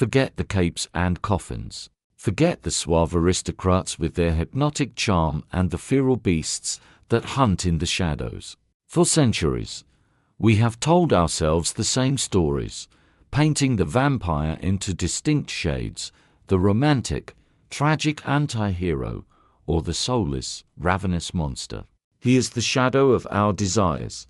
Forget the capes and coffins. Forget the suave aristocrats with their hypnotic charm and the feral beasts that hunt in the shadows. For centuries, we have told ourselves the same stories, painting the vampire into distinct shades, the romantic, tragic anti-hero, or the soulless, ravenous monster. He is the shadow of our desires,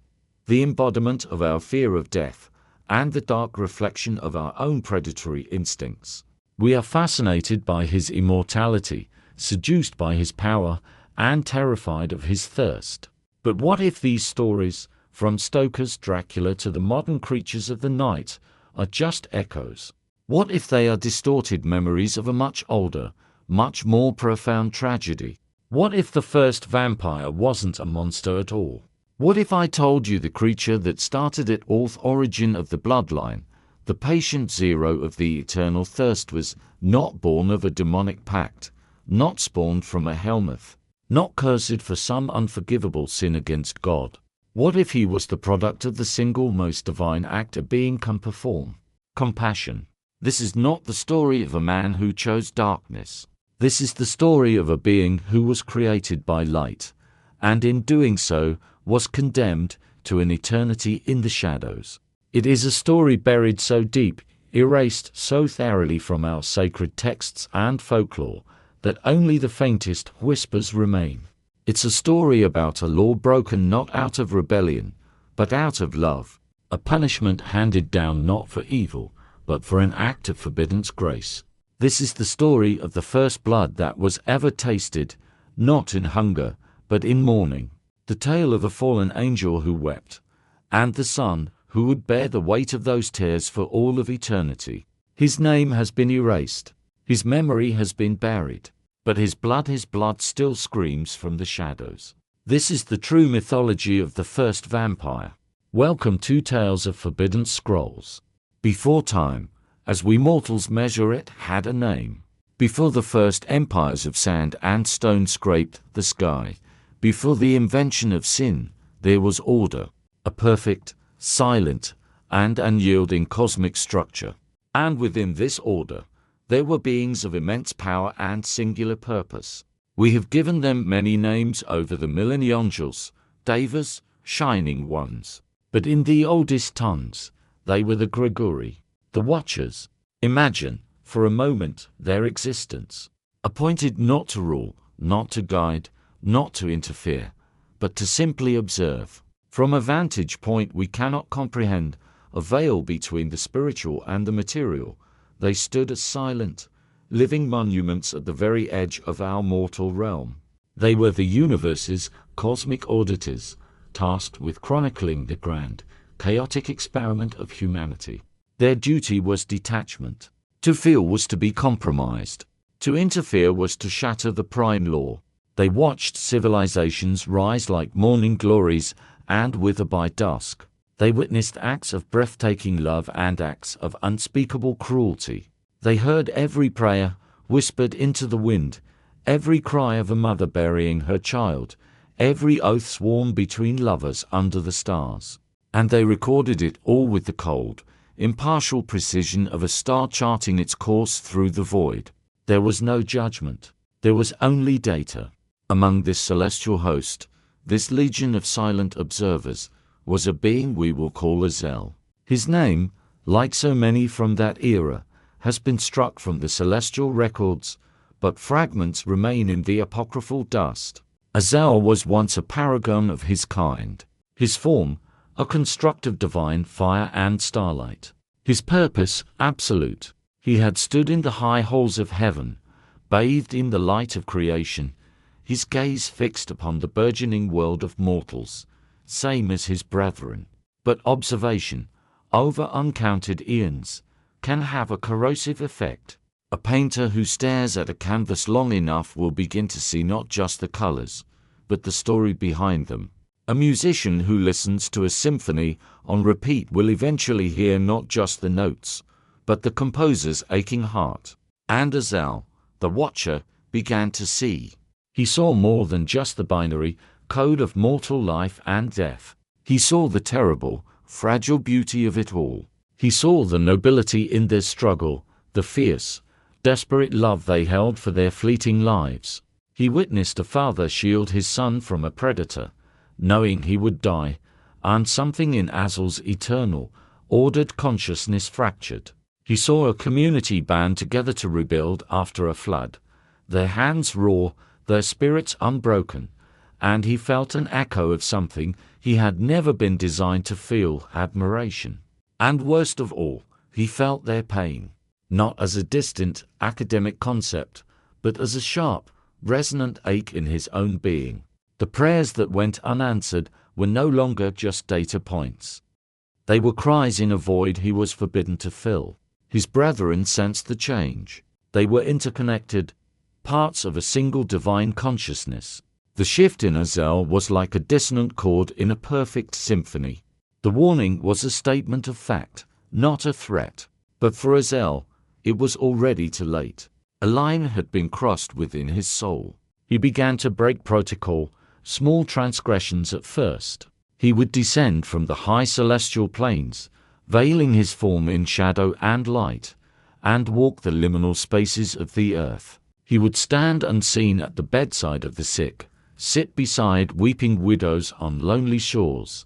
the embodiment of our fear of death, and the dark reflection of our own predatory instincts. We are fascinated by his immortality, seduced by his power, and terrified of his thirst. But what if these stories, from Stoker's Dracula to the modern creatures of the night, are just echoes? What if they are distorted memories of a much older, much more profound tragedy? What if the first vampire wasn't a monster at all? What if I told you the creature that started it all, the origin of the bloodline, the patient zero of the eternal thirst, was not born of a demonic pact, not spawned from a helmuth, not cursed for some unforgivable sin against God? What if he was the product of the single most divine act a being can perform? Compassion. This is not the story of a man who chose darkness. This is the story of a being who was created by light, and in doing so was condemned to an eternity in the shadows. It is a story buried so deep, erased so thoroughly from our sacred texts and folklore, that only the faintest whispers remain. It's a story about a law broken not out of rebellion, but out of love, a punishment handed down not for evil, but for an act of forbidden grace. This is the story of the first blood that was ever tasted, not in hunger, but in mourning. The tale of a fallen angel who wept, and the son who would bear the weight of those tears for all of eternity. His name has been erased. His memory has been buried. But his blood still screams from the shadows. This is the true mythology of the first vampire. Welcome to Tales of Forbidden Scrolls. Before time, as we mortals measure it, had a name. Before the first empires of sand and stone scraped the sky, before the invention of sin, there was order, a perfect, silent, and unyielding cosmic structure. And within this order, there were beings of immense power and singular purpose. We have given them many names over the millennials, Devas, Shining Ones. But in the oldest tongues, they were the Grigori, the Watchers. Imagine, for a moment, their existence. Appointed not to rule, not to guide, not to interfere, but to simply observe. From a vantage point we cannot comprehend, a veil between the spiritual and the material, they stood as silent, living monuments at the very edge of our mortal realm. They were the universe's cosmic auditors, tasked with chronicling the grand, chaotic experiment of humanity. Their duty was detachment. To feel was to be compromised. To interfere was to shatter the prime law. They watched civilizations rise like morning glories and wither by dusk. They witnessed acts of breathtaking love and acts of unspeakable cruelty. They heard every prayer whispered into the wind, every cry of a mother burying her child, every oath sworn between lovers under the stars. And they recorded it all with the cold, impartial precision of a star charting its course through the void. There was no judgment. There was only data. Among this celestial host, this legion of silent observers, was a being we will call Azel. His name, like so many from that era, has been struck from the celestial records, but fragments remain in the apocryphal dust. Azel was once a paragon of his kind. His form, a construct of divine fire and starlight. His purpose, absolute. He had stood in the high halls of heaven, bathed in the light of creation, his gaze fixed upon the burgeoning world of mortals, same as his brethren. But observation, over uncounted eons, can have a corrosive effect. A painter who stares at a canvas long enough will begin to see not just the colors, but the story behind them. A musician who listens to a symphony on repeat will eventually hear not just the notes, but the composer's aching heart. And Azel, the watcher, began to see. He saw more than just the binary code of mortal life and death. He saw the terrible, fragile beauty of it all. He saw the nobility in their struggle, the fierce, desperate love they held for their fleeting lives. He witnessed a father shield his son from a predator, knowing he would die, and something in Azel's eternal, ordered consciousness fractured. He saw a community band together to rebuild after a flood, their hands raw, their spirits unbroken, and he felt an echo of something he had never been designed to feel: admiration. And worst of all, he felt their pain, not as a distant, academic concept, but as a sharp, resonant ache in his own being. The prayers that went unanswered were no longer just data points. They were cries in a void he was forbidden to fill. His brethren sensed the change. They were interconnected, parts of a single divine consciousness. The shift in Azel was like a dissonant chord in a perfect symphony. The warning was a statement of fact, not a threat. But for Azel, it was already too late. A line had been crossed within his soul. He began to break protocol, small transgressions at first. He would descend from the high celestial planes, veiling his form in shadow and light, and walk the liminal spaces of the earth. He would stand unseen at the bedside of the sick, sit beside weeping widows on lonely shores,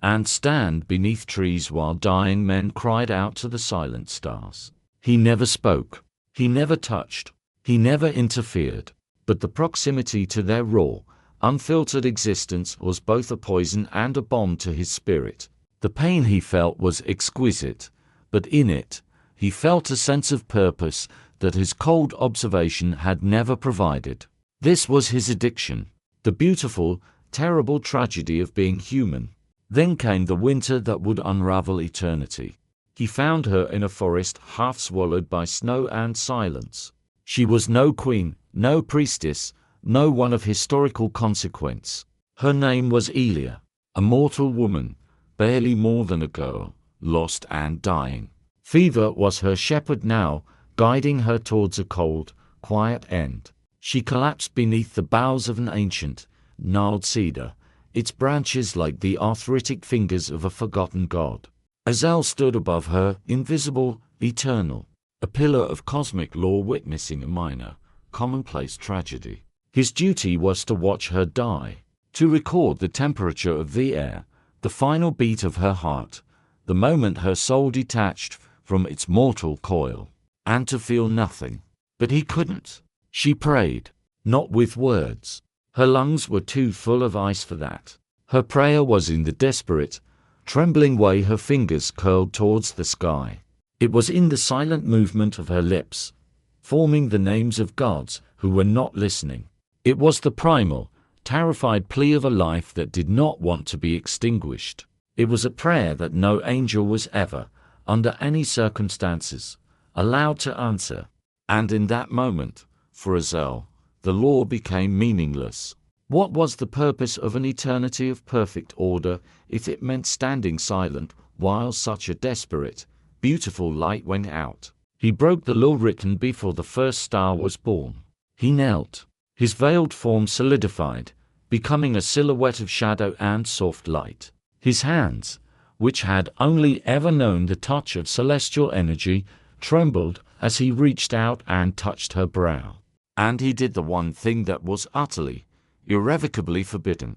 and stand beneath trees while dying men cried out to the silent stars. He never spoke. He never touched. He never interfered. But the proximity to their raw, unfiltered existence was both a poison and a balm to his spirit. The pain he felt was exquisite, but in it, he felt a sense of purpose that his cold observation had never provided. This was his addiction, the beautiful, terrible tragedy of being human. Then came the winter that would unravel eternity. He found her in a forest half swallowed by snow and silence. She was no queen, no priestess, no one of historical consequence. Her name was Elia, a mortal woman, barely more than a girl, lost and dying. Fever was her shepherd now, guiding her towards a cold, quiet end. She collapsed beneath the boughs of an ancient, gnarled cedar, its branches like the arthritic fingers of a forgotten god. Azel stood above her, invisible, eternal, a pillar of cosmic law witnessing a minor, commonplace tragedy. His duty was to watch her die, to record the temperature of the air, the final beat of her heart, the moment her soul detached from its mortal coil, and to feel nothing. But he couldn't. She prayed, not with words. Her lungs were too full of ice for that. Her prayer was in the desperate, trembling way her fingers curled towards the sky. It was in the silent movement of her lips, forming the names of gods who were not listening. It was the primal, terrified plea of a life that did not want to be extinguished. It was a prayer that no angel was ever, under any circumstances, allowed to answer. And in that moment, for Azel, the law became meaningless. What was the purpose of an eternity of perfect order if it meant standing silent while such a desperate, beautiful light went out? He broke the law written before the first star was born. He knelt. His veiled form solidified, becoming a silhouette of shadow and soft light. His hands, which had only ever known the touch of celestial energy, trembled as he reached out and touched her brow. And he did the one thing that was utterly, irrevocably forbidden.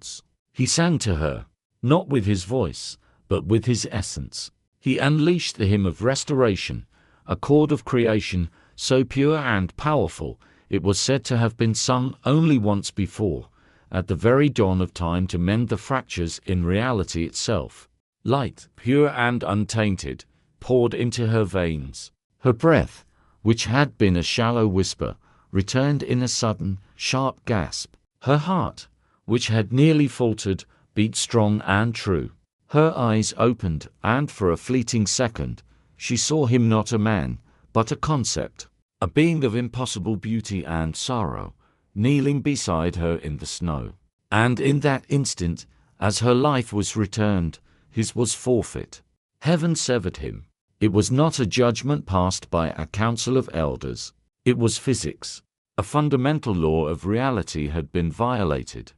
He sang to her, not with his voice, but with his essence. He unleashed the hymn of restoration, a chord of creation so pure and powerful it was said to have been sung only once before, at the very dawn of time, to mend the fractures in reality itself. Light, pure and untainted, poured into her veins. Her breath, which had been a shallow whisper, returned in a sudden, sharp gasp. Her heart, which had nearly faltered, beat strong and true. Her eyes opened, and for a fleeting second, she saw him not a man, but a concept, a being of impossible beauty and sorrow, kneeling beside her in the snow. And in that instant, as her life was returned, his was forfeit. Heaven severed him. It was not a judgment passed by a council of elders. It was physics. A fundamental law of reality had been violated,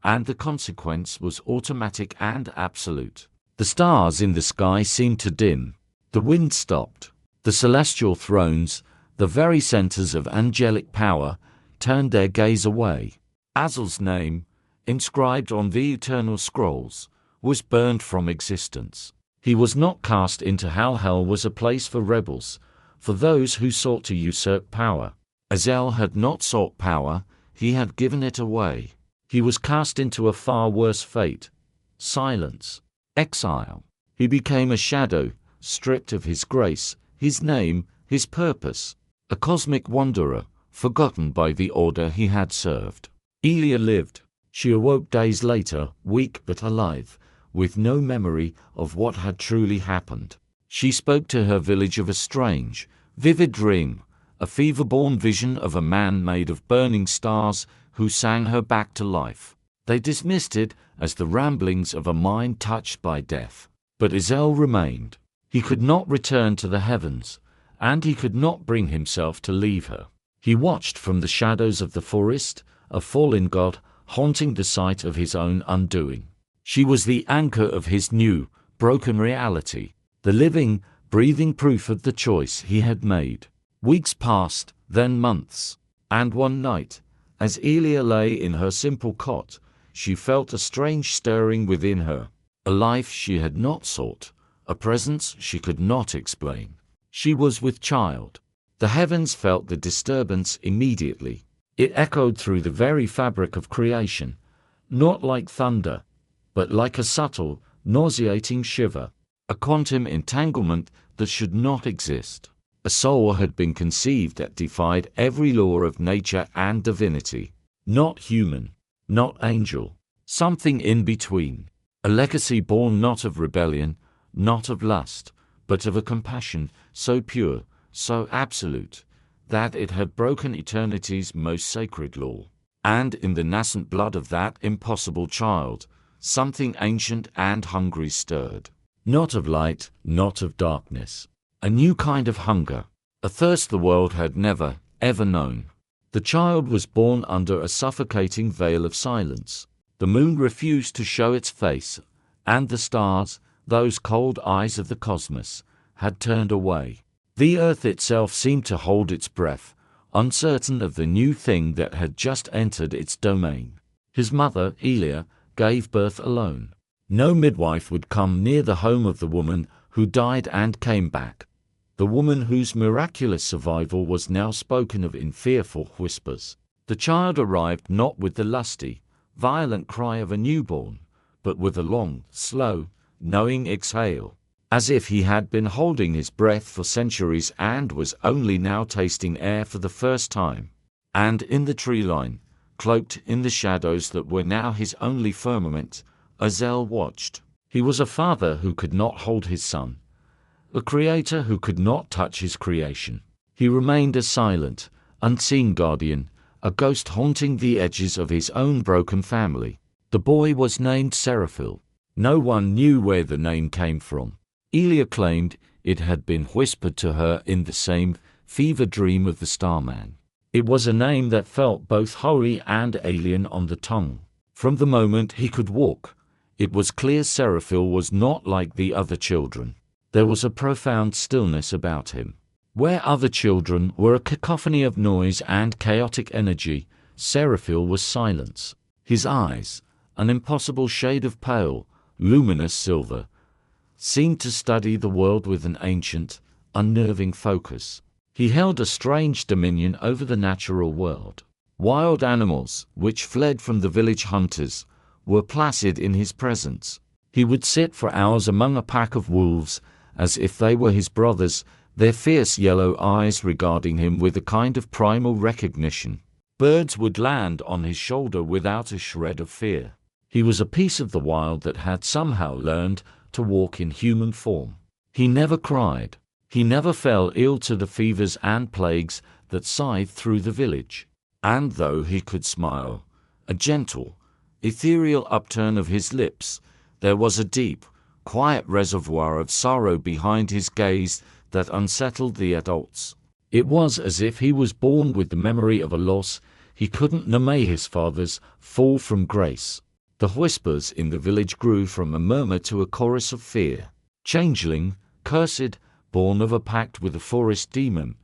and the consequence was automatic and absolute. The stars in the sky seemed to dim. The wind stopped. The celestial thrones, The very centers of angelic power turned their gaze away. Azel's name, inscribed on the eternal scrolls, was burned from existence. He was not cast into hell. Hell was a place for rebels, for those who sought to usurp power. Azel had not sought power, he had given it away. He was cast into a far worse fate: silence, exile. He became a shadow, stripped of his grace, his name, his purpose, a cosmic wanderer, forgotten by the order he had served. Elia lived. She awoke days later, weak but alive, with no memory of what had truly happened. She spoke to her village of a strange, vivid dream, a fever-born vision of a man made of burning stars who sang her back to life. They dismissed it as the ramblings of a mind touched by death. But Azel remained. He could not return to the heavens, and he could not bring himself to leave her. He watched from the shadows of the forest, a fallen god haunting the site of his own undoing. She was the anchor of his new, broken reality, the living, breathing proof of the choice he had made. Weeks passed, then months, and one night, as Elia lay in her simple cot, she felt a strange stirring within her, a life she had not sought, a presence she could not explain. She was with child. The heavens felt the disturbance immediately. It echoed through the very fabric of creation, not like thunder, but like a subtle, nauseating shiver, a quantum entanglement that should not exist. A soul had been conceived that defied every law of nature and divinity. Not human, not angel, something in between. A legacy born not of rebellion, not of lust, but of a compassion so pure, so absolute, that it had broken eternity's most sacred law. And in the nascent blood of that impossible child, something ancient and hungry stirred. Not of light, not of darkness. A new kind of hunger, a thirst the world had never, ever known. The child was born under a suffocating veil of silence. The moon refused to show its face, and the stars, those cold eyes of the cosmos, had turned away. The earth itself seemed to hold its breath, uncertain of the new thing that had just entered its domain. His mother, Elia, gave birth alone. No midwife would come near the home of the woman who died and came back, the woman whose miraculous survival was now spoken of in fearful whispers. The child arrived not with the lusty, violent cry of a newborn, but with a long, slow, knowing exhale, as if he had been holding his breath for centuries and was only now tasting air for the first time. And in the tree line, cloaked in the shadows that were now his only firmament, Azel watched. He was a father who could not hold his son, a creator who could not touch his creation. He remained a silent, unseen guardian, a ghost haunting the edges of his own broken family. The boy was named Seraphil. No one knew where the name came from. Elia claimed it had been whispered to her in the same fever dream of the Starman. It was a name that felt both holy and alien on the tongue. From the moment he could walk, it was clear Seraphil was not like the other children. There was a profound stillness about him. Where other children were a cacophony of noise and chaotic energy, Seraphil was silence. His eyes, an impossible shade of pale, luminous silver, seemed to study the world with an ancient, unnerving focus. He held a strange dominion over the natural world. Wild animals, which fled from the village hunters, were placid in his presence. He would sit for hours among a pack of wolves, as if they were his brothers, their fierce yellow eyes regarding him with a kind of primal recognition. Birds would land on his shoulder without a shred of fear. He was a piece of the wild that had somehow learned to walk in human form. He never cried. He never fell ill to the fevers and plagues that scythed through the village. And though he could smile, a gentle, ethereal upturn of his lips, there was a deep, quiet reservoir of sorrow behind his gaze that unsettled the adults. It was as if he was born with the memory of a loss he couldn't name, his father's fall from grace. The whispers in the village grew from a murmur to a chorus of fear. Changeling, cursed, born of a pact with the forest demon,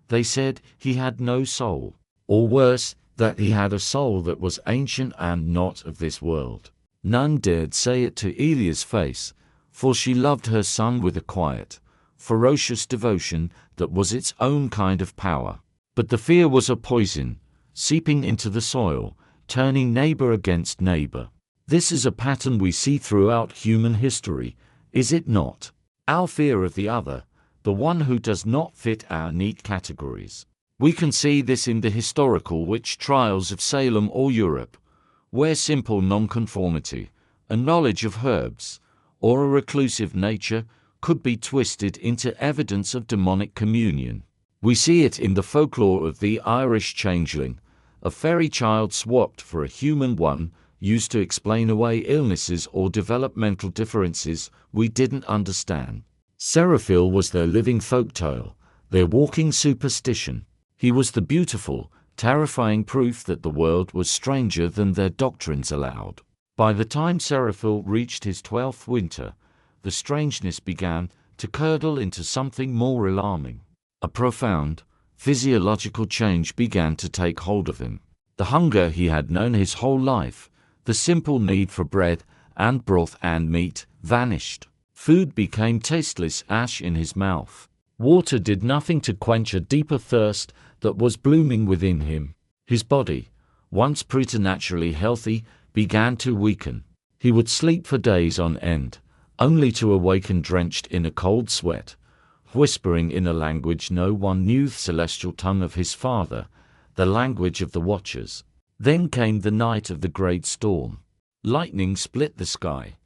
They said he had no soul, or worse, that he had a soul that was ancient and not of this world. None dared say it to Elia's face, for she loved her son with a quiet, ferocious devotion that was its own kind of power. But the fear was a poison, seeping into the soil, turning neighbor against neighbor. This is a pattern we see throughout human history, is it not? Our fear of the other, the one who does not fit our neat categories. We can see this in the historical witch trials of Salem or Europe, where simple nonconformity, a knowledge of herbs, or a reclusive nature could be twisted into evidence of demonic communion. We see it in the folklore of the Irish changeling, a fairy child swapped for a human one, used to explain away illnesses or developmental differences we didn't understand. Seraphil was their living folktale, their walking superstition. He was the beautiful, terrifying proof that the world was stranger than their doctrines allowed. By the time Seraphil reached his 12th winter, the strangeness began to curdle into something more alarming. A profound, physiological change began to take hold of him. The hunger he had known his whole life, the simple need for bread and broth and meat, vanished. Food became tasteless ash in his mouth. Water did nothing to quench a deeper thirst that was blooming within him. His body, once preternaturally healthy, began to weaken. He would sleep for days on end, only to awaken drenched in a cold sweat, whispering in a language no one knew, the celestial tongue of his father, the language of the watchers. Then came the night of the great storm. Lightning split the sky,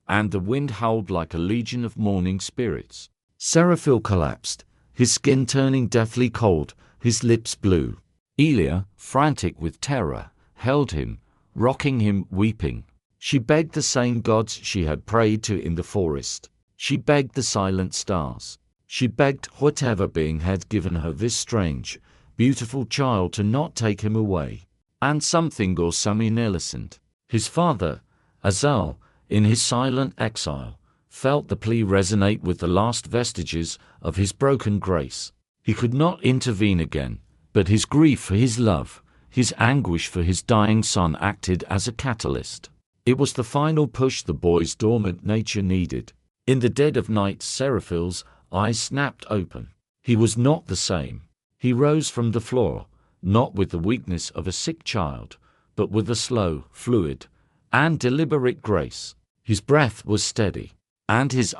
and the wind howled like a legion of mourning spirits. Seraphil collapsed, his skin turning deathly cold, his lips blue. Elia, frantic with terror, held him, rocking him, weeping. She begged the same gods she had prayed to in the forest. She begged the silent stars. She begged whatever being had given her this strange, beautiful child to not take him away. And something or someone innocent, his father, Azal, in his silent exile, felt the plea resonate with the last vestiges of his broken grace. He could not intervene again, but his grief for his love, his anguish for his dying son acted as a catalyst. It was the final push the boy's dormant nature needed. In the dead of night, Seraphil's eyes snapped open. He was not the same. He rose from the floor, not with the weakness of a sick child, but with a slow, fluid, and deliberate grace. His breath was steady, and his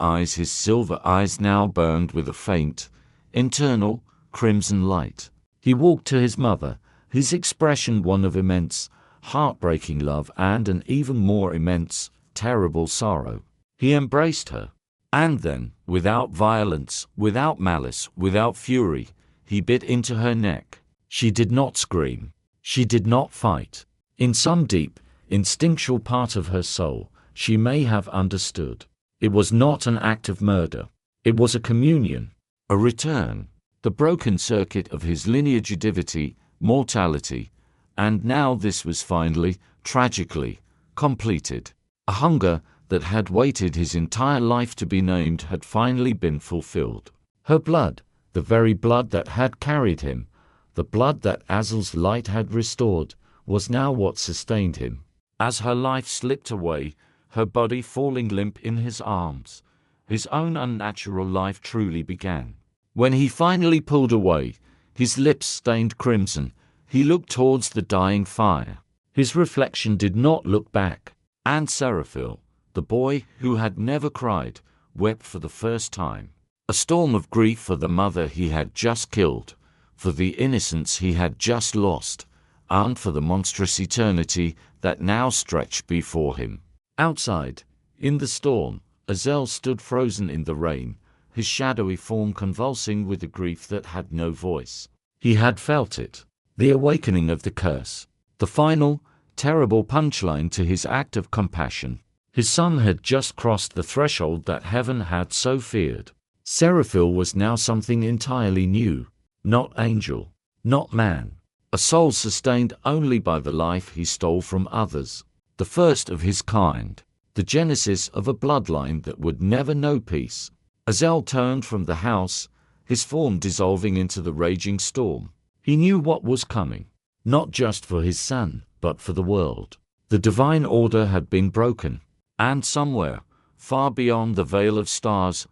silver eyes now burned with a faint, internal, crimson light. He walked to his mother, his expression one of immense, heartbreaking love and an even more immense, terrible sorrow. He embraced her, and then, without violence, without malice, without fury, he bit into her neck. She did not scream. She did not fight. In some deep, instinctual part of her soul, she may have understood. It was not an act of murder. It was a communion, a return, the broken circuit of his lineage, divinity, mortality, and now this was finally, tragically, completed. A hunger that had waited his entire life to be named had finally been fulfilled. Her blood, the very blood that had carried him, the blood that Azal's light had restored, was now what sustained him. As her life slipped away, her body falling limp in his arms, his own unnatural life truly began. When he finally pulled away, his lips stained crimson, he looked towards the dying fire. His reflection did not look back, and Seraphil, the boy who had never cried, wept for the first time. A storm of grief for the mother he had just killed, for the innocence he had just lost, and for the monstrous eternity that now stretched before him. Outside, in the storm, Azal stood frozen in the rain, his shadowy form convulsing with a grief that had no voice. He had felt it, the awakening of the curse, the final, terrible punchline to his act of compassion. His son had just crossed the threshold that heaven had so feared. Seraphil was now something entirely new, not angel, not man, a soul sustained only by the life he stole from others, the first of his kind, the genesis of a bloodline that would never know peace. Azal turned from the house, his form dissolving into the raging storm. He knew what was coming, not just for his son, but for the world. The divine order had been broken, and somewhere, far beyond the veil of stars,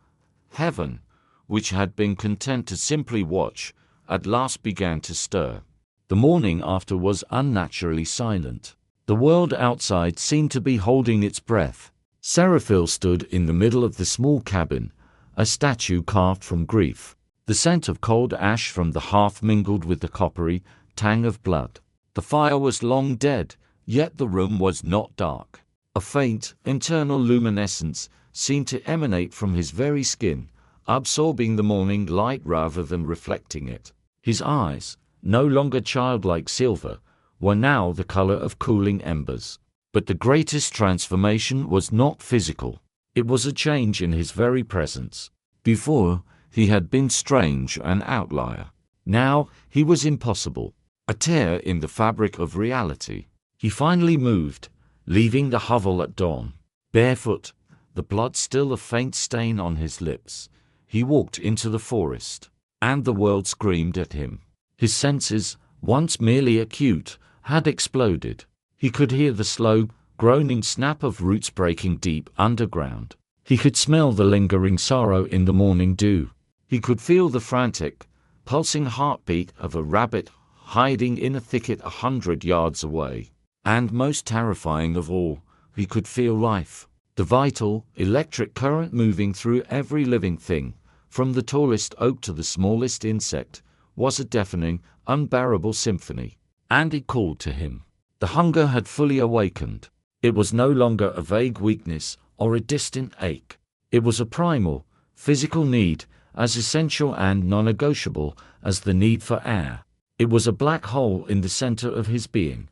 heaven, which had been content to simply watch, at last began to stir. The morning after was unnaturally silent. The world outside seemed to be holding its breath. Seraphil stood in the middle of the small cabin, a statue carved from grief. The scent of cold ash from the hearth mingled with the coppery tang of blood. The fire was long dead, yet the room was not dark. A faint, internal luminescence seemed to emanate from his very skin, absorbing the morning light rather than reflecting it. His eyes, no longer childlike silver, were now the color of cooling embers. But the greatest transformation was not physical. It was a change in his very presence. Before, he had been strange, an outlier. Now, he was impossible, a tear in the fabric of reality. He finally moved, leaving the hovel at dawn. Barefoot, the blood still a faint stain on his lips, he walked into the forest, and the world screamed at him. His senses, once merely acute, had exploded. He could hear the slow, groaning snap of roots breaking deep underground. He could smell the lingering sorrow in the morning dew. He could feel the frantic, pulsing heartbeat of a rabbit hiding in a thicket 100 yards away. And most terrifying of all, he could feel life, the vital, electric current moving through every living thing, from the tallest oak to the smallest insect, was a deafening, unbearable symphony. And it called to him. The hunger had fully awakened. It was no longer a vague weakness or a distant ache. It was a primal, physical need, as essential and non-negotiable as the need for air. It was a black hole in the center of his being,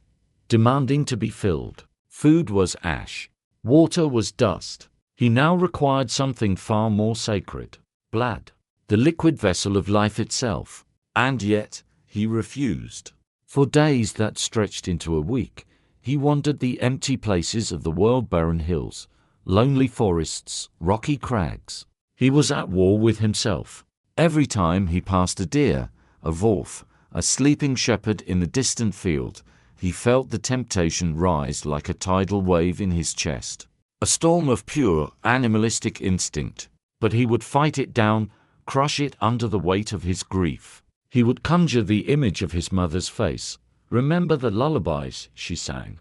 demanding to be filled. Food was ash. Water was dust. He now required something far more sacred. Blood, the liquid vessel of life itself. And yet, he refused. For days that stretched into a week, he wandered the empty places of the world-barren hills, lonely forests, rocky crags. He was at war with himself. Every time he passed a deer, a wolf, a sleeping shepherd in the distant field, he felt the temptation rise like a tidal wave in his chest. A storm of pure, animalistic instinct. But he would fight it down, crush it under the weight of his grief. He would conjure the image of his mother's face, remember the lullabies she sang,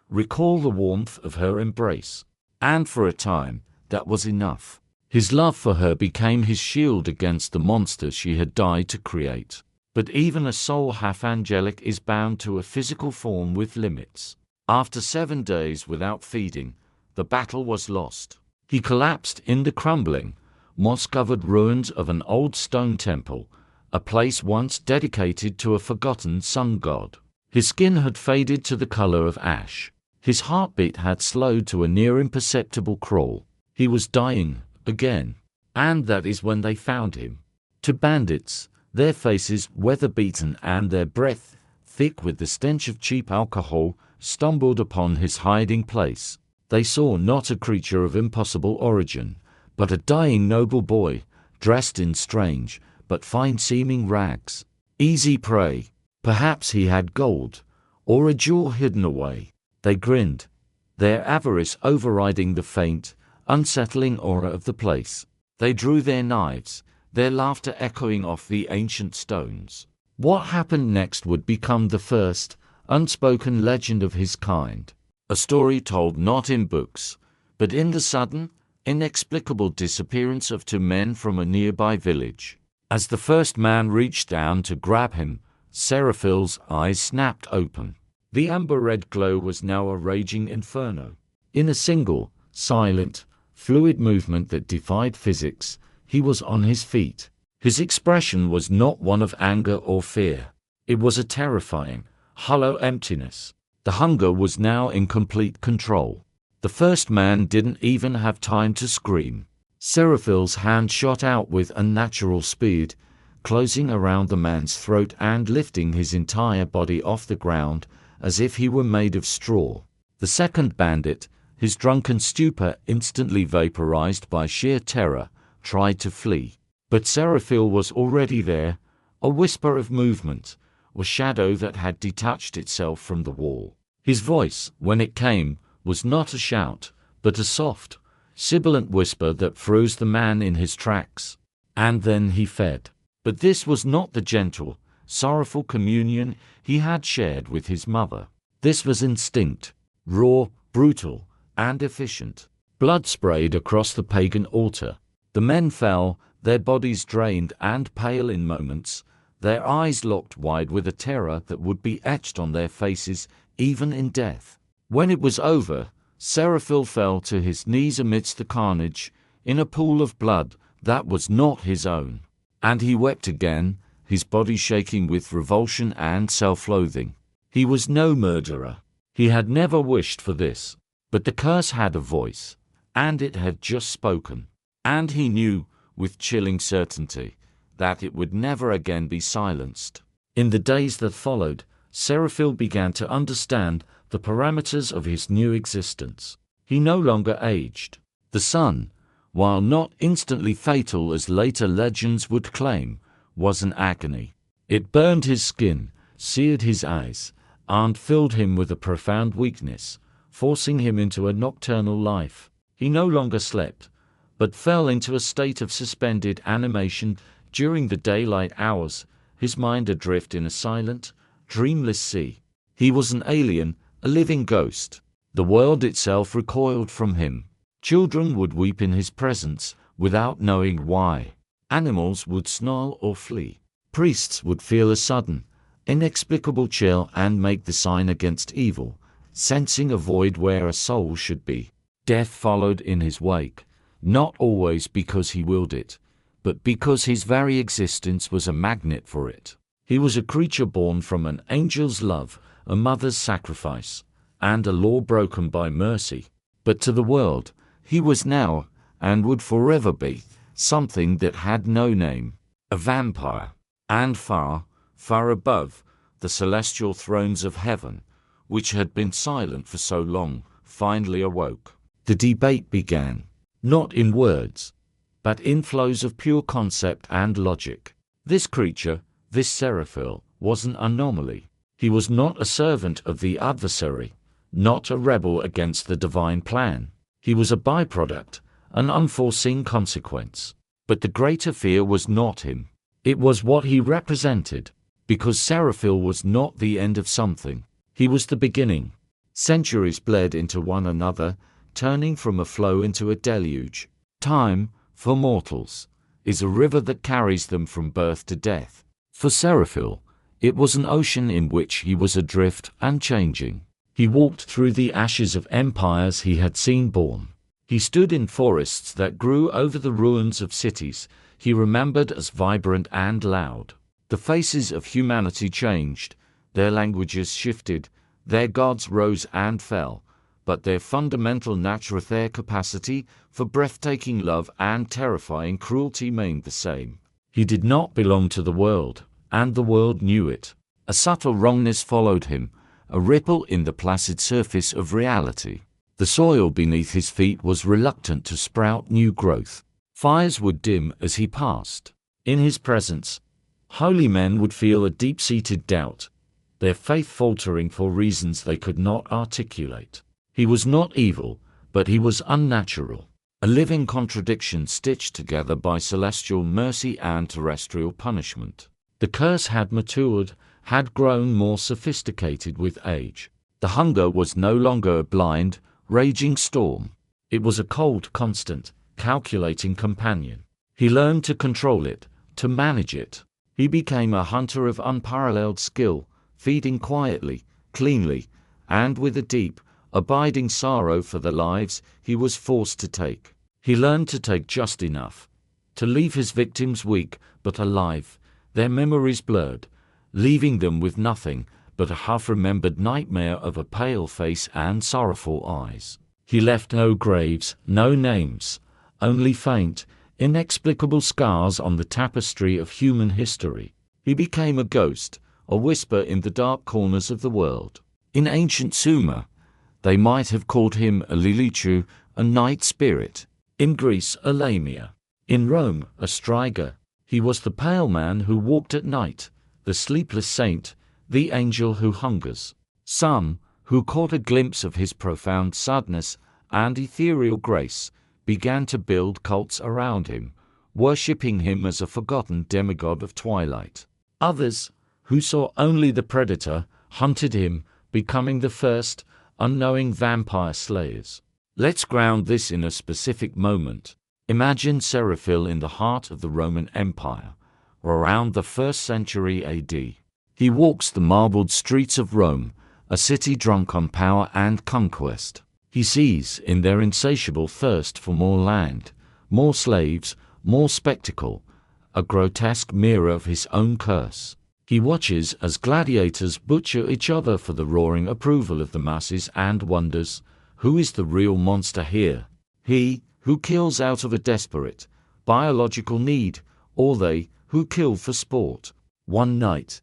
recall the warmth of her embrace. And for a time, that was enough. His love for her became his shield against the monster she had died to create. But even a soul half angelic is bound to a physical form with limits. After 7 days without feeding, the battle was lost. He collapsed in the crumbling, moss-covered ruins of an old stone temple, a place once dedicated to a forgotten sun god. His skin had faded to the color of ash. His heartbeat had slowed to a near imperceptible crawl. He was dying, again. And that is when they found him. To bandits, their faces weather-beaten and their breath, thick with the stench of cheap alcohol, stumbled upon his hiding place. They saw not a creature of impossible origin, but a dying noble boy, dressed in strange, but fine-seeming rags. Easy prey. Perhaps he had gold, or a jewel hidden away. They grinned, their avarice overriding the faint, unsettling aura of the place. They drew their knives, their laughter echoing off the ancient stones. What happened next would become the first, unspoken legend of his kind. A story told not in books, but in the sudden, inexplicable disappearance of 2 men from a nearby village. As the first man reached down to grab him, Seraphil's eyes snapped open. The amber-red glow was now a raging inferno. In a single, silent, fluid movement that defied physics, he was on his feet. His expression was not one of anger or fear. It was a terrifying, hollow emptiness. The hunger was now in complete control. The first man didn't even have time to scream. Seraphil's hand shot out with unnatural speed, closing around the man's throat and lifting his entire body off the ground as if he were made of straw. The second bandit, his drunken stupor instantly vaporized by sheer terror, tried to flee. But Seraphil was already there, a whisper of movement, a shadow that had detached itself from the wall. His voice, when it came, was not a shout, but a soft, sibilant whisper that froze the man in his tracks. And then he fed. But this was not the gentle, sorrowful communion he had shared with his mother. This was instinct, raw, brutal, and efficient. Blood sprayed across the pagan altar. The men fell, their bodies drained and pale in moments, their eyes locked wide with a terror that would be etched on their faces even in death. When it was over, Seraphil fell to his knees amidst the carnage, in a pool of blood that was not his own. And he wept again, his body shaking with revulsion and self-loathing. He was no murderer. He had never wished for this. But the curse had a voice, and it had just spoken. And he knew, with chilling certainty, that it would never again be silenced. In the days that followed, Seraphil began to understand the parameters of his new existence. He no longer aged. The sun, while not instantly fatal as later legends would claim, was an agony. It burned his skin, seared his eyes, and filled him with a profound weakness, forcing him into a nocturnal life. He no longer slept, but fell into a state of suspended animation during the daylight hours, his mind adrift in a silent, dreamless sea. He was an alien, a living ghost. The world itself recoiled from him. Children would weep in his presence without knowing why. Animals would snarl or flee. Priests would feel a sudden, inexplicable chill and make the sign against evil, sensing a void where a soul should be. Death followed in his wake, not always because he willed it, but because his very existence was a magnet for it. He was a creature born from an angel's love, a mother's sacrifice, and a law broken by mercy. But to the world, he was now, and would forever be, something that had no name, a vampire. And far, far above, the celestial thrones of heaven, which had been silent for so long, finally awoke. The debate began, not in words, but in flows of pure concept and logic. This creature, this Seraphil, was an anomaly. He was not a servant of the adversary, not a rebel against the divine plan. He was a byproduct, an unforeseen consequence. But the greater fear was not him. It was what he represented, because Seraphil was not the end of something. He was the beginning. Centuries bled into one another, turning from a flow into a deluge. Time, for mortals, is a river that carries them from birth to death. For Seraphil, it was an ocean in which he was adrift and changing. He walked through the ashes of empires he had seen born. He stood in forests that grew over the ruins of cities he remembered as vibrant and loud. The faces of humanity changed, their languages shifted, their gods rose and fell, but their fundamental their capacity for breathtaking love and terrifying cruelty remained the same. He did not belong to the world, and the world knew it. A subtle wrongness followed him, a ripple in the placid surface of reality. The soil beneath his feet was reluctant to sprout new growth. Fires would dim as he passed. In his presence, holy men would feel a deep-seated doubt, their faith faltering for reasons they could not articulate. He was not evil, but he was unnatural, a living contradiction stitched together by celestial mercy and terrestrial punishment. The curse had matured, had grown more sophisticated with age. The hunger was no longer a blind, raging storm. It was a cold, constant, calculating companion. He learned to control it, to manage it. He became a hunter of unparalleled skill, feeding quietly, cleanly, and with a deep, abiding sorrow for the lives he was forced to take. He learned to take just enough, to leave his victims weak but alive, their memories blurred, leaving them with nothing but a half-remembered nightmare of a pale face and sorrowful eyes. He left no graves, no names, only faint, inexplicable scars on the tapestry of human history. He became a ghost, a whisper in the dark corners of the world. In ancient Sumer, they might have called him a Lilichu, a night spirit. In Greece, a Lamia. In Rome, a Striga, He was the pale man who walked at night, the sleepless saint, the angel who hungers. Some, who caught a glimpse of his profound sadness and ethereal grace, began to build cults around him, worshipping him as a forgotten demigod of twilight. Others, who saw only the predator, hunted him, becoming the first, unknowing vampire slayers. Let's ground this in a specific moment. Imagine Seraphil in the heart of the Roman Empire, around the 1st century AD. He walks the marbled streets of Rome, a city drunk on power and conquest. He sees, in their insatiable thirst for more land, more slaves, more spectacle, a grotesque mirror of his own curse. He watches as gladiators butcher each other for the roaring approval of the masses and wonders, who is the real monster here? He, who kills out of a desperate, biological need, or they, who kill for sport? One night,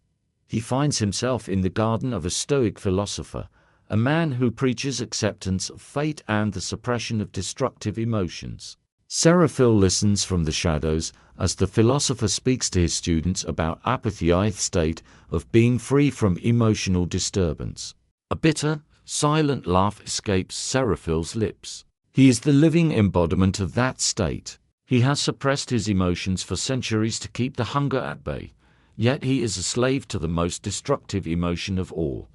he finds himself in the garden of a Stoic philosopher, a man who preaches acceptance of fate and the suppression of destructive emotions. Seraphil listens from the shadows as the philosopher speaks to his students about apathy, a state of being free from emotional disturbance. A bitter, silent laugh escapes Seraphil's lips. He is the living embodiment of that state. He has suppressed his emotions for centuries to keep the hunger at bay, yet he is a slave to the most destructive emotion of all,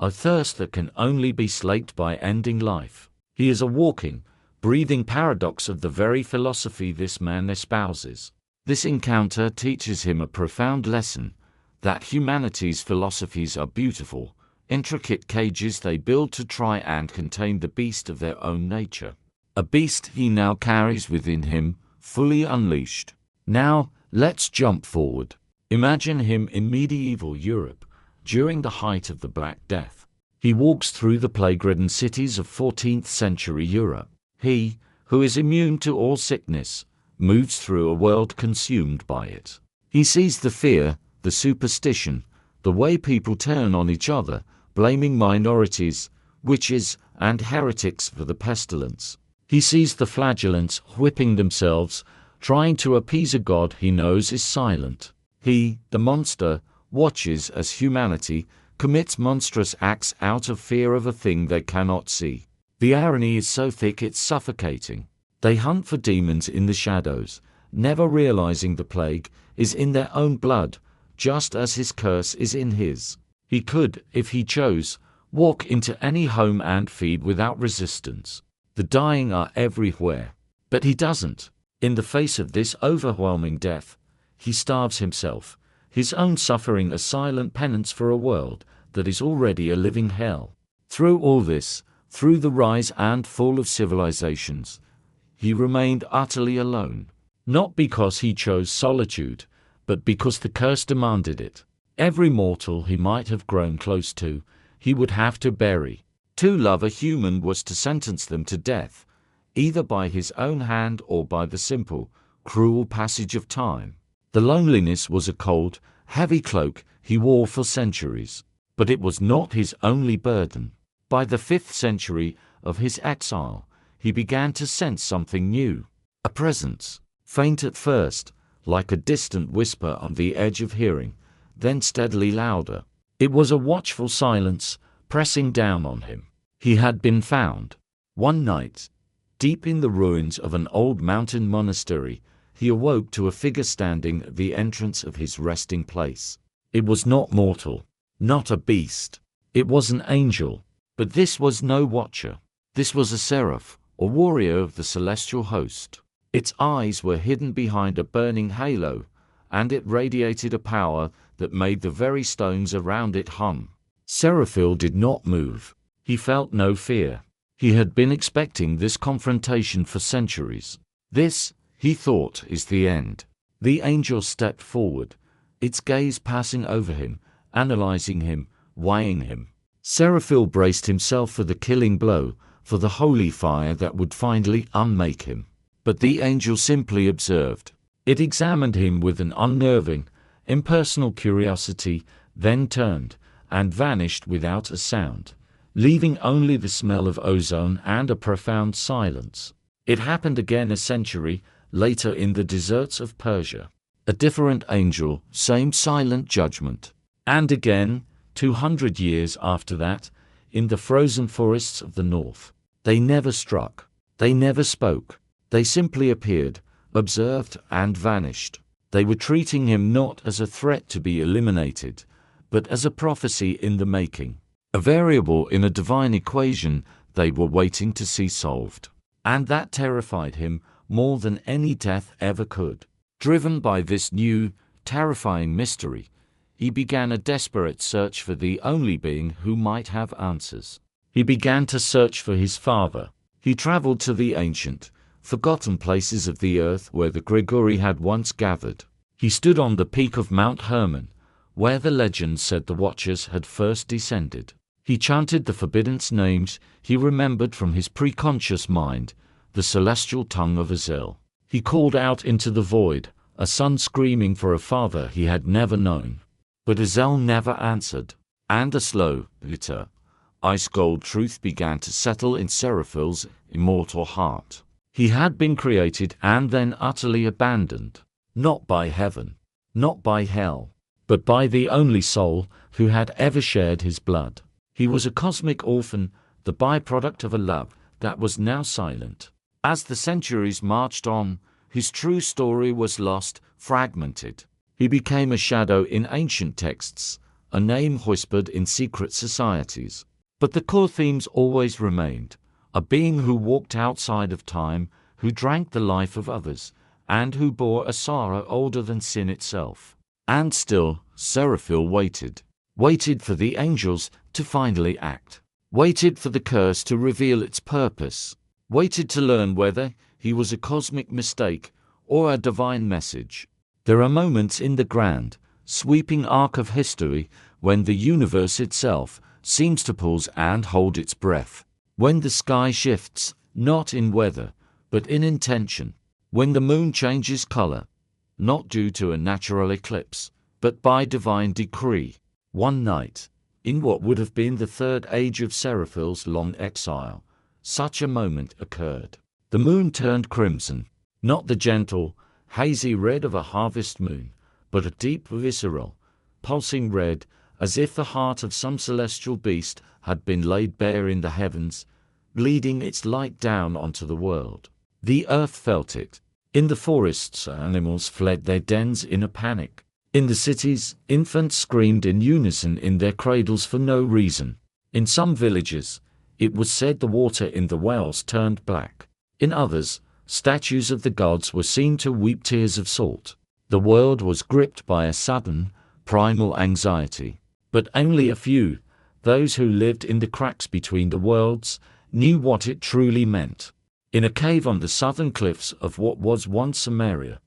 a thirst that can only be slaked by ending life. He is a walking, breathing paradox of the very philosophy this man espouses. This encounter teaches him a profound lesson, that humanity's philosophies are beautiful, intricate cages they build to try and contain the beast of their own nature. A beast he now carries within him, fully unleashed. Now, let's jump forward. Imagine him in medieval Europe, during the height of the Black Death. He walks through the plague-ridden cities of 14th century Europe. He, who is immune to all sickness, moves through a world consumed by it. He sees the fear, the superstition, the way people turn on each other, blaming minorities, witches, and heretics for the pestilence. He sees the flagellants whipping themselves, trying to appease a god he knows is silent. He, the monster, watches as humanity commits monstrous acts out of fear of a thing they cannot see. The irony is so thick it's suffocating. They hunt for demons in the shadows, never realizing the plague is in their own blood, just as his curse is in his. He could, if he chose, walk into any home and feed without resistance. The dying are everywhere. But he doesn't. In the face of this overwhelming death, he starves himself, his own suffering a silent penance for a world that is already a living hell. Through all this, through the rise and fall of civilizations, he remained utterly alone. Not because he chose solitude, but because the curse demanded it. Every mortal he might have grown close to, he would have to bury. To love a human was to sentence them to death, either by his own hand or by the simple, cruel passage of time. The loneliness was a cold, heavy cloak he wore for centuries, but it was not his only burden. By the 5th century of his exile, he began to sense something new, a presence, faint at first, like a distant whisper on the edge of hearing, then steadily louder. It was a watchful silence, pressing down on him. He had been found. One night, deep in the ruins of an old mountain monastery, he awoke to a figure standing at the entrance of his resting place. It was not mortal, not a beast. It was an angel. But this was no watcher. This was a seraph, or warrior of the celestial host. Its eyes were hidden behind a burning halo, and it radiated a power that made the very stones around it hum. Seraphil did not move. He felt no fear. He had been expecting this confrontation for centuries. This, he thought, is the end. The angel stepped forward, its gaze passing over him, analyzing him, weighing him. Seraphil braced himself for the killing blow, for the holy fire that would finally unmake him. But the angel simply observed. It examined him with an unnerving, impersonal curiosity, then turned and vanished without a sound, leaving only the smell of ozone and a profound silence. It happened again a century later in the deserts of Persia. A different angel, same silent judgment. And again, 200 years after that, in the frozen forests of the north. They never struck. They never spoke. They simply appeared, observed, and vanished. They were treating him not as a threat to be eliminated, but as a prophecy in the making. A variable in a divine equation they were waiting to see solved. And that terrified him more than any death ever could. Driven by this new, terrifying mystery, he began a desperate search for the only being who might have answers. He began to search for his father. He traveled to the ancient, forgotten places of the earth where the Grigori had once gathered. He stood on the peak of Mount Hermon, where the legend said the Watchers had first descended. He chanted the forbidden names he remembered from his preconscious mind, the celestial tongue of Azel. He called out into the void, a son screaming for a father he had never known. But Azel never answered, and a slow, bitter, ice-cold truth began to settle in Seraphil's immortal heart. He had been created and then utterly abandoned, not by heaven, not by hell, but by the only soul who had ever shared his blood. He was a cosmic orphan, the byproduct of a love that was now silent. As the centuries marched on, his true story was lost, fragmented. He became a shadow in ancient texts, a name whispered in secret societies. But the core themes always remained: a being who walked outside of time, who drank the life of others, and who bore a sorrow older than sin itself. And still, Seraphil waited for the angels to finally act, waited for the curse to reveal its purpose, waited to learn whether he was a cosmic mistake or a divine message. There are moments in the grand, sweeping arc of history when the universe itself seems to pause and hold its breath, when the sky shifts, not in weather, but in intention, when the moon changes color, not due to a natural eclipse, but by divine decree. One night, in what would have been the third age of Seraphil's long exile, such a moment occurred. The moon turned crimson, not the gentle, hazy red of a harvest moon, but a deep, visceral, pulsing red, as if the heart of some celestial beast had been laid bare in the heavens, bleeding its light down onto the world. The earth felt it. In the forests, animals fled their dens in a panic. In the cities, infants screamed in unison in their cradles for no reason. In some villages, it was said the water in the wells turned black. In others, statues of the gods were seen to weep tears of salt. The world was gripped by a sudden, primal anxiety. But only a few, those who lived in the cracks between the worlds, knew what it truly meant. In a cave on the southern cliffs of what was once Samaria,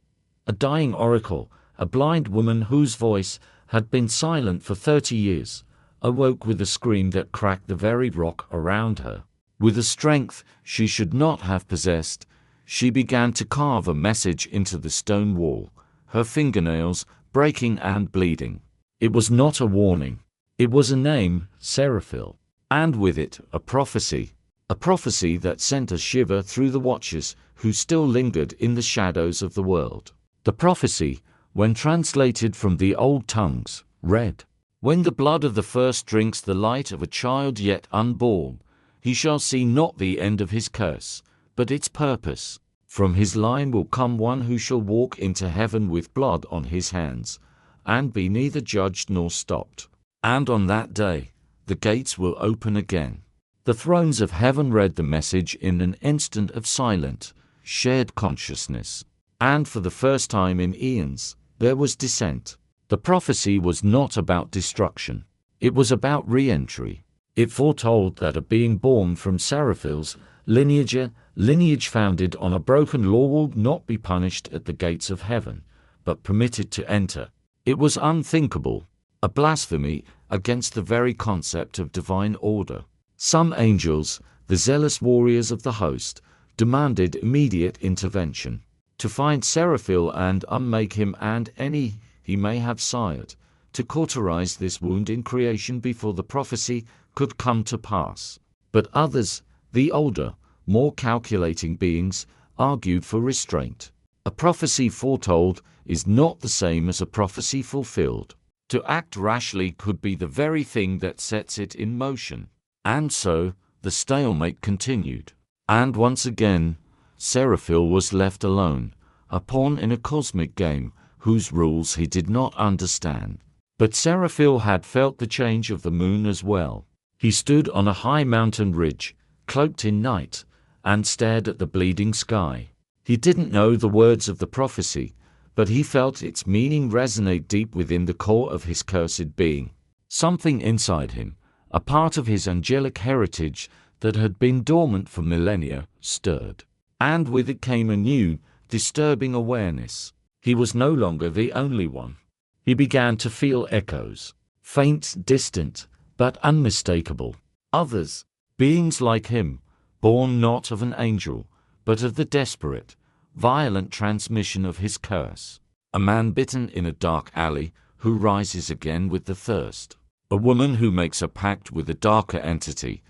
a dying oracle, a blind woman whose voice had been silent for 30 years, awoke with a scream that cracked the very rock around her. With a strength she should not have possessed, she began to carve a message into the stone wall, her fingernails breaking and bleeding. It was not a warning. It was a name, Seraphil, and with it a prophecy that sent a shiver through the Watchers who still lingered in the shadows of the world. The prophecy, when translated from the old tongues, read, "When the blood of the first drinks the light of a child yet unborn, he shall see not the end of his curse, but its purpose. From his line will come one who shall walk into heaven with blood on his hands, and be neither judged nor stopped. And on that day, the gates will open again." The thrones of heaven read the message in an instant of silent, shared consciousness. And for the first time in eons, there was dissent. The prophecy was not about destruction. It was about re-entry. It foretold that a being born from Seraphil's lineage founded on a broken law would not be punished at the gates of heaven, but permitted to enter. It was unthinkable, a blasphemy against the very concept of divine order. Some angels, the zealous warriors of the host, demanded immediate intervention to find Seraphil and unmake him and any he may have sired, to cauterize this wound in creation before the prophecy could come to pass. But others, the older, more calculating beings, argued for restraint. A prophecy foretold is not the same as a prophecy fulfilled. To act rashly could be the very thing that sets it in motion. And so, the stalemate continued. And once again, Seraphil was left alone, a pawn in a cosmic game whose rules he did not understand. But Seraphil had felt the change of the moon as well. He stood on a high mountain ridge, cloaked in night, and stared at the bleeding sky. He didn't know the words of the prophecy, but he felt its meaning resonate deep within the core of his cursed being. Something inside him, a part of his angelic heritage that had been dormant for millennia, stirred. And with it came a new, disturbing awareness. He was no longer the only one. He began to feel echoes, faint, distant, but unmistakable. Others, beings like him, born not of an angel, but of the desperate, violent transmission of his curse. A man bitten in a dark alley who rises again with the thirst. A woman who makes a pact with a darker entity,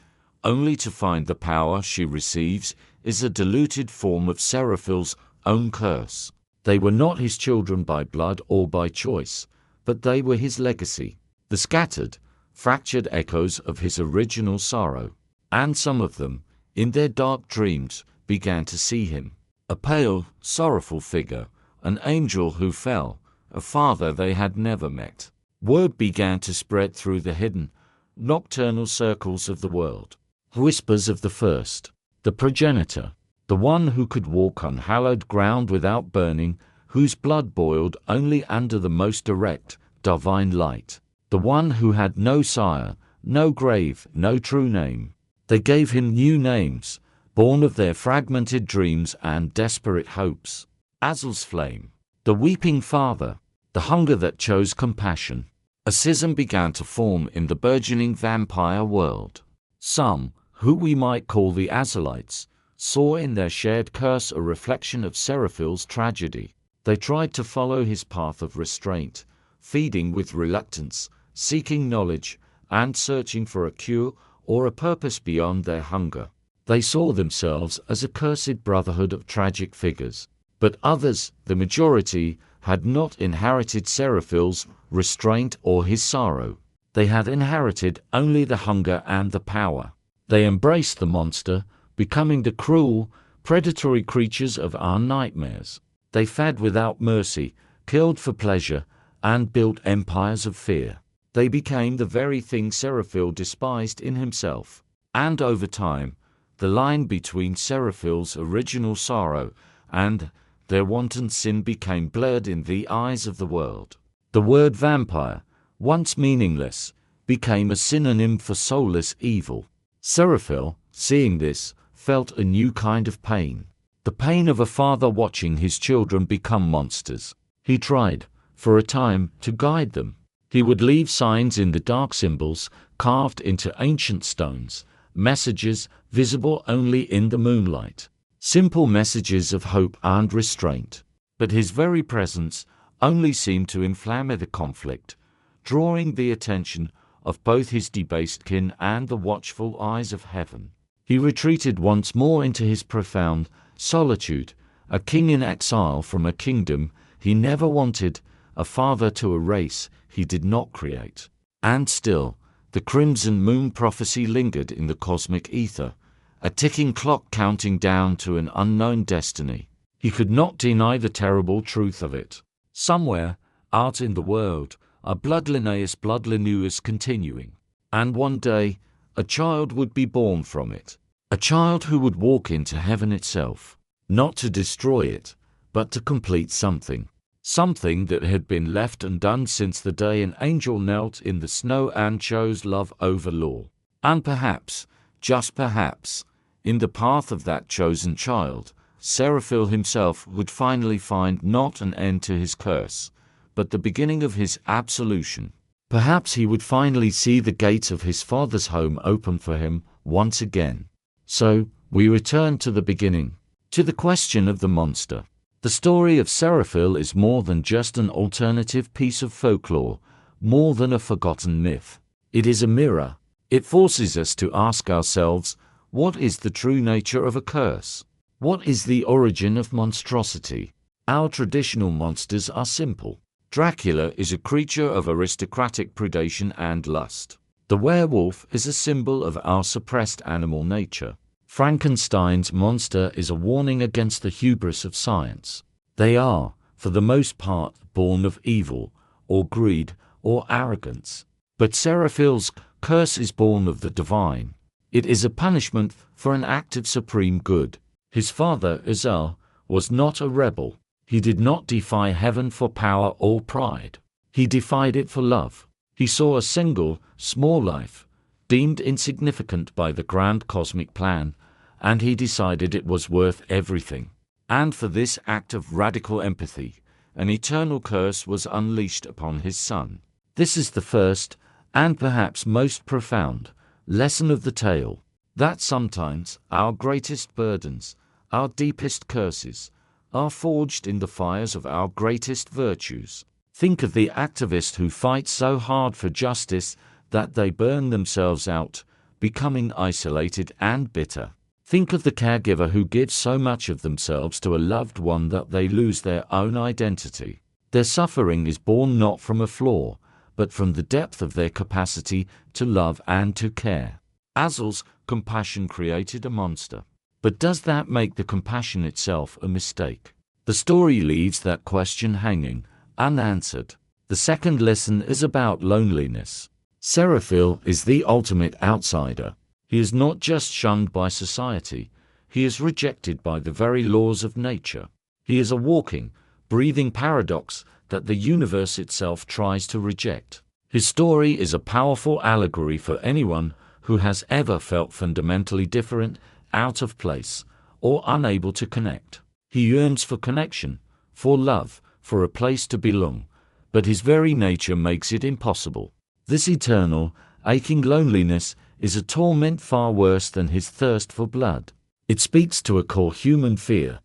only to find the power she receives is a diluted form of Seraphil's own curse. They were not his children by blood or by choice, but they were his legacy, the scattered, fractured echoes of his original sorrow. And some of them, in their dark dreams, began to see him. A pale, sorrowful figure, an angel who fell, a father they had never met. Word began to spread through the hidden, nocturnal circles of the world. Whispers of the first, the progenitor, the one who could walk on hallowed ground without burning, whose blood boiled only under the most direct, divine light. The one who had no sire, no grave, no true name. They gave him new names, born of their fragmented dreams and desperate hopes. Azel's flame, the weeping father, the hunger that chose compassion. A schism began to form in the burgeoning vampire world. Some, who we might call the Azelites, saw in their shared curse a reflection of Seraphil's tragedy. They tried to follow his path of restraint, feeding with reluctance, seeking knowledge, and searching for a cure or a purpose beyond their hunger. They saw themselves as a cursed brotherhood of tragic figures. But others, the majority, had not inherited Seraphil's restraint or his sorrow. They had inherited only the hunger and the power. They embraced the monster, becoming the cruel, predatory creatures of our nightmares. They fed without mercy, killed for pleasure, and built empires of fear. They became the very thing Seraphil despised in himself. And over time, the line between Seraphil's original sorrow and their wanton sin became blurred in the eyes of the world. The word vampire, once meaningless, became a synonym for soulless evil. Seraphil, seeing this, felt a new kind of pain. The pain of a father watching his children become monsters. He tried, for a time, to guide them. He would leave signs in the dark, symbols carved into ancient stones, messages visible only in the moonlight. Simple messages of hope and restraint. But his very presence only seemed to inflame the conflict, drawing the attention of both his debased kin and the watchful eyes of heaven. He retreated once more into his profound solitude, a king in exile from a kingdom he never wanted, a father to a race he did not create. And still, the crimson moon prophecy lingered in the cosmic ether, a ticking clock counting down to an unknown destiny. He could not deny the terrible truth of it. Somewhere, out in the world, a bloodline is continuing. And one day, a child would be born from it. A child who would walk into heaven itself, not to destroy it, but to complete something. Something that had been left undone since the day an angel knelt in the snow and chose love over law. And perhaps, just perhaps, in the path of that chosen child, Seraphil himself would finally find not an end to his curse, but the beginning of his absolution. Perhaps he would finally see the gates of his father's home open for him once again. So, we return to the beginning, to the question of the monster. The story of Seraphil is more than just an alternative piece of folklore, more than a forgotten myth. It is a mirror. It forces us to ask ourselves, what is the true nature of a curse? What is the origin of monstrosity? Our traditional monsters are simple. Dracula is a creature of aristocratic predation and lust. The werewolf is a symbol of our suppressed animal nature. Frankenstein's monster is a warning against the hubris of science. They are, for the most part, born of evil, or greed, or arrogance. But Seraphil's curse is born of the divine. It is a punishment for an act of supreme good. His father, Azar, was not a rebel. He did not defy heaven for power or pride. He defied it for love. He saw a single, small life, deemed insignificant by the grand cosmic plan, and he decided it was worth everything. And for this act of radical empathy, an eternal curse was unleashed upon his son. This is the first, and perhaps most profound, lesson of the tale, that sometimes our greatest burdens, our deepest curses, are forged in the fires of our greatest virtues. Think of the activist who fights so hard for justice that they burn themselves out, becoming isolated and bitter. Think of the caregiver who gives so much of themselves to a loved one that they lose their own identity. Their suffering is born not from a flaw, but from the depth of their capacity to love and to care. Azel's compassion created a monster. But does that make the compassion itself a mistake? The story leaves that question hanging, unanswered. The second lesson is about loneliness. Seraphil is the ultimate outsider. He is not just shunned by society, he is rejected by the very laws of nature. He is a walking, breathing paradox that the universe itself tries to reject. His story is a powerful allegory for anyone who has ever felt fundamentally different, out of place, or unable to connect. He yearns for connection, for love, for a place to belong, but his very nature makes it impossible. This eternal, aching loneliness is a torment far worse than his thirst for blood. It speaks to a core human fear,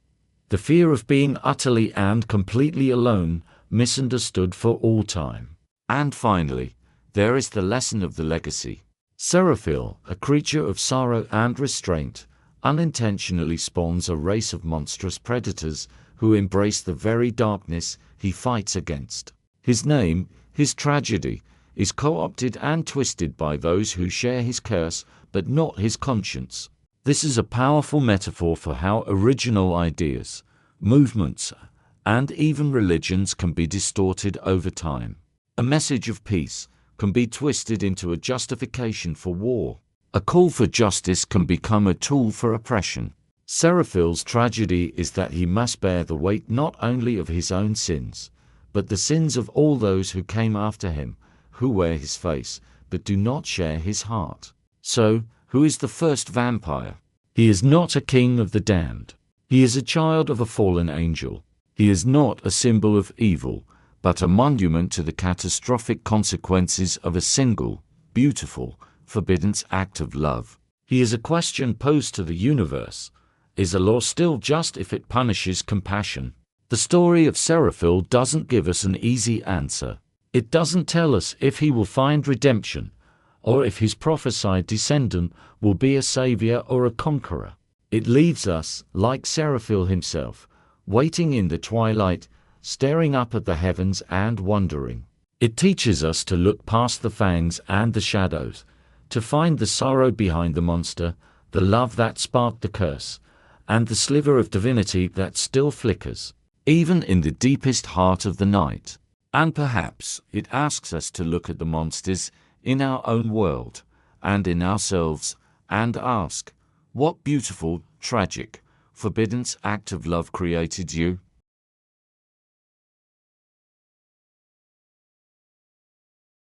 the fear of being utterly and completely alone, misunderstood for all time. And finally, there is the lesson of the legacy. Seraphil, a creature of sorrow and restraint, unintentionally spawns a race of monstrous predators who embrace the very darkness he fights against. His name, his tragedy, is co-opted and twisted by those who share his curse but not his conscience. This is a powerful metaphor for how original ideas, movements, and even religions can be distorted over time. A message of peace can be twisted into a justification for war. A call for justice can become a tool for oppression. Seraphil's tragedy is that he must bear the weight not only of his own sins, but the sins of all those who came after him, who wear his face, but do not share his heart. So, who is the first vampire? He is not a king of the damned. He is a child of a fallen angel. He is not a symbol of evil, but a monument to the catastrophic consequences of a single, beautiful, forbidden act of love. He is a question posed to the universe. Is a law still just if it punishes compassion? The story of Seraphil doesn't give us an easy answer. It doesn't tell us if he will find redemption, or if his prophesied descendant will be a savior or a conqueror. It leaves us, like Seraphil himself, waiting in the twilight, staring up at the heavens and wondering. It teaches us to look past the fangs and the shadows, to find the sorrow behind the monster, the love that sparked the curse, and the sliver of divinity that still flickers, even in the deepest heart of the night. And perhaps it asks us to look at the monsters in our own world and in ourselves and ask, what beautiful, tragic, forbidden act of love created you?